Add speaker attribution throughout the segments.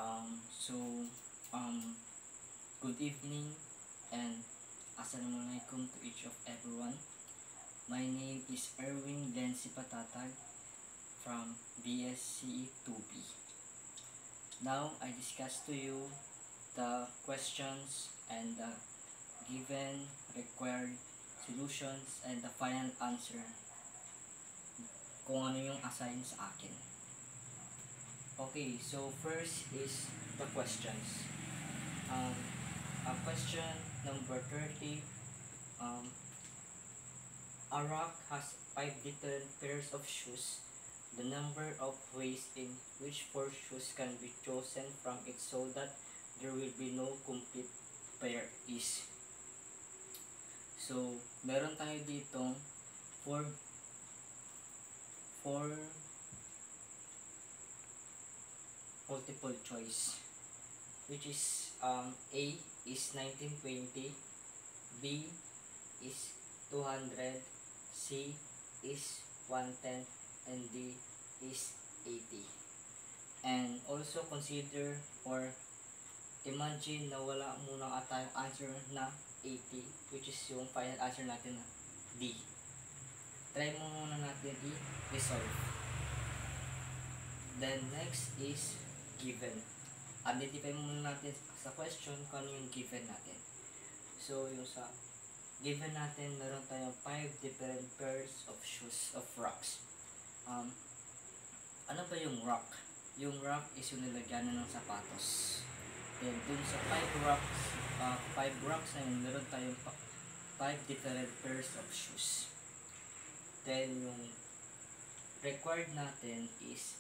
Speaker 1: So, um, good evening and assalamualaikum to each of everyone. My name is Erwin Lensi Patatag from BSCE 2B. Now, I discuss to you the questions and the given required solutions and the final answer kung ano yung assign sa akin. Okay, so first is the questions. Question number 30. A rock has 5 different pairs of shoes. The number of ways in which 4 shoes can be chosen from it so that there will be no complete pair is. So, meron tayo ditong 4 multiple choice, which is A is 1920, B is 200, C is 110, and D is 80. And also consider or imagine na wala muna tayong answer na 80, which is yung final answer natin na D. Try mo muna natin i-resolve. Then next is given. Identify muna natin sa question kung ano yung given natin. So yung sa given natin, meron tayong 5 different pairs of shoes of rocks. Ano ba yung rock? Yung rock is yung nilagyanan ng sapatos. Then dun sa 5 rocks na yun, meron tayong 5 different pairs of shoes. Then yung required natin is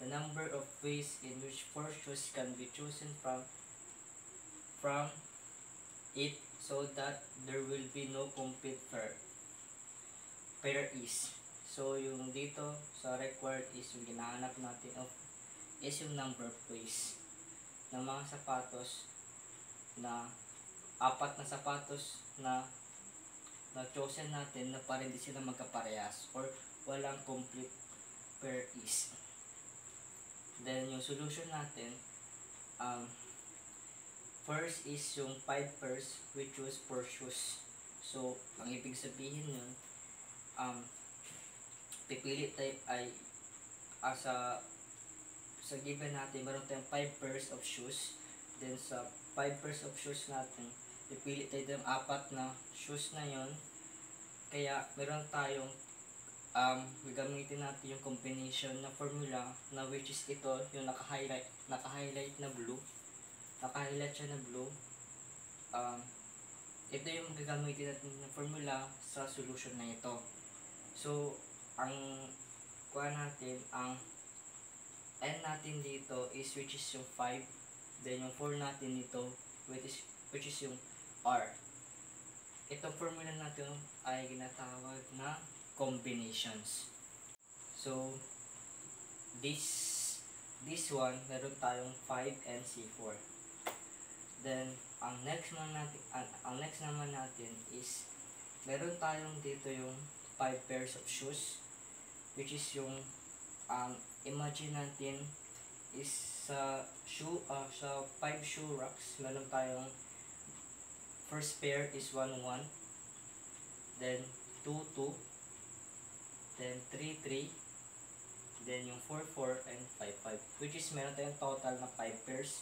Speaker 1: the number of ways in which 4 shoes can be chosen from it so that there will be no complete pair is. So yung dito sa required is yung ginahanap natin is yung number of ways ng mga sapatos na 4 na sapatos na chosen natin na para hindi sila magkaparehas or walang complete pair is. Then yung solution natin, first is yung 5 pairs we choose 4 shoes. So ang ibig sabihin yun, pipili tayo ay sa given natin, meron tayong 5 pairs of shoes. Then sa 5 pairs of shoes natin, pipili tayo ng 4 na shoes na yon. Kaya meron tayong gagamitin natin yung combination na formula na which is ito, yung naka-highlight na blue. Naka-highlight siya na blue. Ito yung gagamitin natin na formula sa solution na ito. So, ang n natin dito is which is yung 5. Then yung 4 natin dito which is yung r. Itong formula natin ay ginatawag na combinations. So, this one, meron tayong 5 and C4. Then, ang next naman natin is, meron tayong dito yung 5 pairs of shoes, which is yung, imagine natin is sa 5 shoe racks, meron tayong first pair is 1, 1, then 2, 2, then 3, 3, then yung 4, 4, and 5, 5, which is meron tayong total na 5 pairs.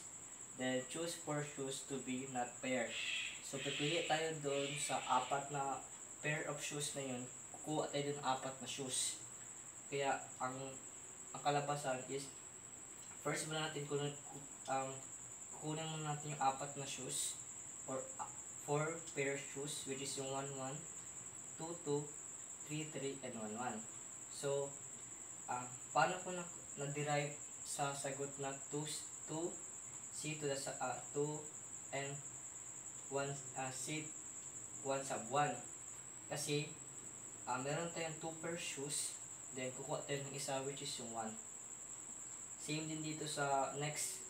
Speaker 1: Then choose 4 shoes to be not paired. So pipili tayo doon sa 4 na pair of shoes na yun, kukuha tayo doon 4 na shoes. Kaya ang kalabasan is first muna natin kukunin muna natin yung 4 na shoes or 4 pair shoes, which is yung 1, 1, 2, 2, 3, 3, and 1, 1. So, paano ko na-derive sa sagot na 2 C to the 2 and 1 C 1 sub 1? Kasi, meron tayong 2 pair shoes, then kukuha tayo ng isa which is yung 1. Same din dito sa next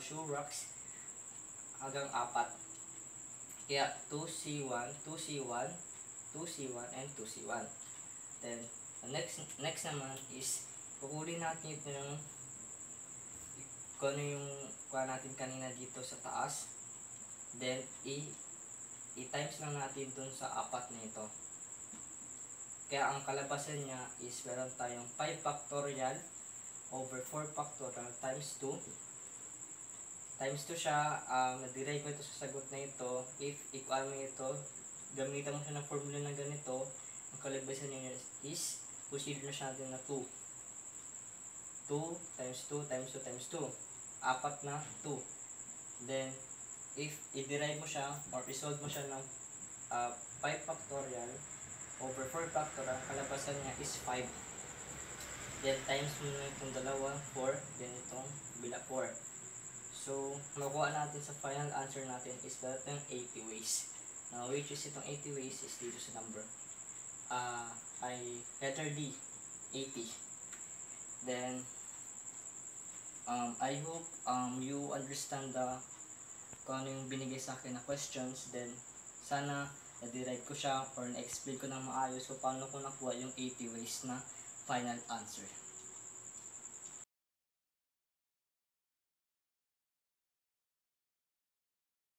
Speaker 1: shoe racks hanggang 4. Kaya 2C1, 2C1, 2C1, and 2C1. Then, next naman is kukunin natin ito yung kung ano yung kuha natin kanina dito sa taas, then i-times lang natin dun sa 4 na ito. Kaya ang kalabasan niya is meron tayong 5 factorial over 4 factorial times 2. Times 2 siya, na-derive ko ito sa sagot na ito. If ikuan mo ito, gamitan mo siya ng formula na ganito, ang kalabasan niya is, consider na siya natin na 2. 2 times 2 times 2 times 2. 4 na 2. Then, if i-derive mo siya or i-solve mo siya ng 5 factorial over 4 factorial, kalabasan niya is 5. Then, times mo na itong dalawa, 4. Then, itong bila 4. So, makuha natin sa final answer natin is that yung 80 ways. Now, which is itong 80 ways is dito sa number. Ay letter D, 80. Then, I hope you understand kung ano yung binigay sa akin na questions. Then, sana na-derive ko siya or na-explain ko ng maayos kung paano ko nakuha yung 80 ways na final answer.